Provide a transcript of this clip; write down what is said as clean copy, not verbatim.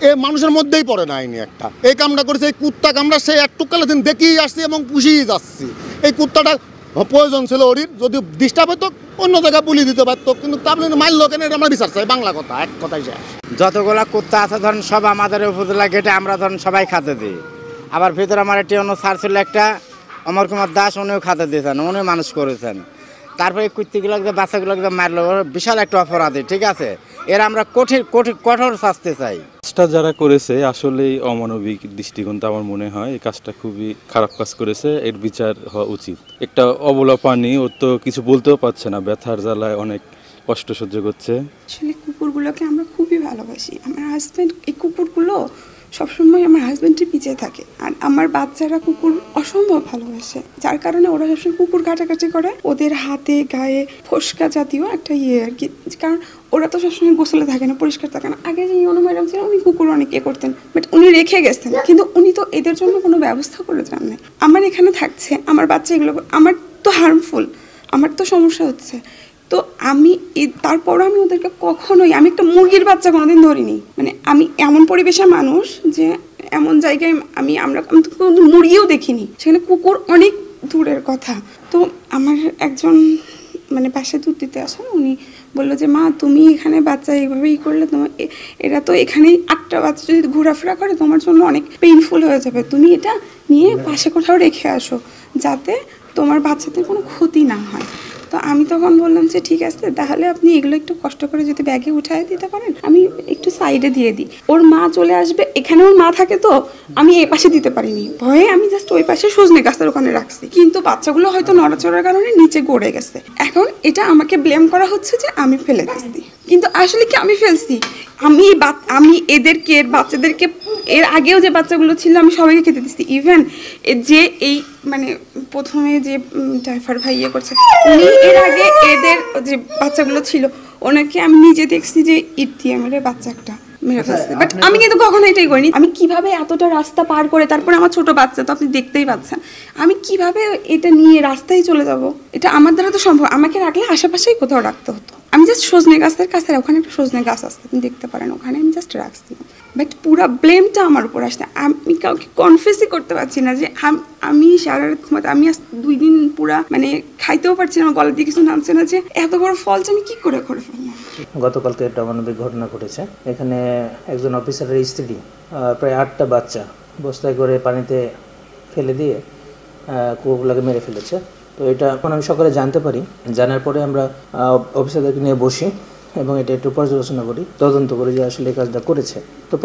এ মানুষের মধ্যেই পড়ে না আইনি একটা। এই কামটা করেছে এই কুত্তা কামড়া, সে একটু কালে দিন দেখেই আসছি এবং পুষিয়ে যাচ্ছি। এই কুত্তাটা প্রয়োজন ছিল ওরির, যদি ডিস্টার্ব হতো অন্য জায়গায় বুলি দিতে পারতো, কিন্তু তা আপনি মারলো কেন, এটা আমরা বিচার চাই, বাংলা কথা, এক কথাই শেষ। যতগুলা কুত্তা আছে ধরেন সব আমাদের উপজেলা গেটে আমরা ধরেন সবাই খাতে দিই। আবার ভিতরে আমার একটি অন্য স্যার ছিল একটা অমর কুমার দাস, উনিও খাতে দিয়েছেন, উনিও মানুষ করেছেন। তারপরে এই কুত্তিগুলোকে বাচ্চাগুলোকে মারলো, বিশাল একটা অপরাধী, ঠিক আছে। এর আমরা কঠোর শাস্তি চাই। কাজটা যারা করেছে আসলেই অমানবিক দৃষ্টিকোণ, আমার মনে হয় এই কাজটা খুবই খারাপ কাজ করেছে, এর বিচার হওয়া উচিত। একটা অবলা প্রাণী, ওর তো কিছু বলতেও পারছে না, ব্যথার জ্বালায় অনেক কষ্ট সহ্য করছে। আসলে কুকুরগুলোকে আমরা খুবই ভালোবাসি। আমার হাজব্যান্ড এই কুকুরগুলো সবসময় আমার হাজব্যান্ডের পিছিয়ে থাকে, আর আমার বাচ্চারা কুকুর অসম্ভব ভালোবাসে, যার কারণে ওরা সবসময় কুকুর কাটাকাটি করে। ওদের হাতে গায়ে ফোসকা জাতীয় একটা আর কি, কারণ ওরা তো সবসময় গোসলে থাকে না, পরিষ্কার থাকে না। আগে যে ইউনো ম্যাডাম ছিল উনি কুকুর অনেক করতেন, বাট উনি রেখে গেছেন, কিন্তু উনি তো এদের জন্য কোনো ব্যবস্থা করে যান না। আমার এখানে থাকছে, আমার বাচ্চা এগুলো আমার তো হার্মফুল, আমার তো সমস্যা হচ্ছে। তো আমি তারপরও আমি ওদেরকে কখনোই, আমি একটা মুরগির বাচ্চা কোনোদিন ধরিনি। মানে আমি এমন পরিবেশের মানুষ যে এমন জায়গায় আমরা কোনো মুরগিও দেখিনি, সেখানে কুকুর অনেক দূরের কথা। তো আমার একজন মানে পাশে দুধ দিতে আসেন, উনি বললো যে মা তুমি এখানে বাচ্চা এইভাবেই করলে তোমার এরা তো এখানেই 8টা বাচ্চা যদি ঘোরাফেরা করে তোমার জন্য অনেক পেইনফুল হয়ে যাবে, তুমি এটা নিয়ে পাশে কোথাও রেখে আসো যাতে তোমার বাচ্চাদের কোনো ক্ষতি না হয়। তো আমি তখন বললাম যে ঠিক আছে, তাহলে আপনি এগুলো একটু কষ্ট করে যদি ব্যাগে উঠায় দিতে পারেন, আমি একটু সাইডে দিয়ে দিই। ওর মা চলে আসবে, এখানে ওর মা থাকে, তো আমি এই পাশে দিতে পারিনি, ভয়ে আমি জাস্ট ওই পাশে সজনে গাছের ওখানে রাখছি, কিন্তু বাচ্চাগুলো হয়তো নড়াচড়ার কারণে নিচে গড়ে গেছে। এখন এটা আমাকে ব্লেম করা হচ্ছে যে আমি ফেলে দিচ্ছি, কিন্তু আসলে কি আমি ফেলছি? আমি এদেরকে, বাচ্চাদেরকে, এর আগেও যে বাচ্চাগুলো ছিল আমি সবাইকে খেতে দিচ্ছি। ইভেন যে এই মানে প্রথমে যে ড্রাইভার ভাই ইয়ে করছে, উনি এর আগে এদের যে বাচ্চাগুলো ছিল ওনাকে আমি নিজে দেখছি যে ইট দিয়ে মেরে বাচ্চা একটা মেরে ফেলছে, বাট আমি কিন্তু কখনো এটাই করিনি। আমি কিভাবে এতটা রাস্তা পার করে, তারপরে আমার ছোট বাচ্চা তো আপনি দেখতেই পাচ্ছেন, আমি কিভাবে এটা নিয়ে রাস্তায় চলে যাব? এটা আমার দ্বারা তো সম্ভব। আমাকে রাখলে আশেপাশেই কোথাও রাখতে হতো। আমি জাস্ট সজনে গাছের কাছে, ওখানে একটা সজনে গাছ আসছে, আপনি দেখতে পারেন, ওখানে আমি জাস্ট রাখছি। বাট পুরো ব্লেমটা আমার উপর আসছে। আমি কাউকে কনফেসই করতে পারছি না যে আমি সারা রাত ঘুমাতে, আমি আজ 2 দিন পুরা মানে খাইতেও পারছি না, আমার গলা দিয়ে কিছু নামছে না, যে এত বড় ফলটা আমি কি করে ফেললাম। গতকালকে একটা অমানবিক ঘটনা ঘটেছে। এখানে একজন অফিসারের স্ত্রী প্রায় 8টা বাচ্চা বস্তায় করে পানিতে ফেলে দিয়ে কুকুরগুলোকে মেরে ফেলেছে। তো এটা এখন আমি সকালে জানতে পারি, জানার পরে আমরা অফিসারদেরকে নিয়ে বসি এবং এটা একটু পর্যালোচনা করি, তদন্ত করি যে আসলে এই কাজটা করেছে। তো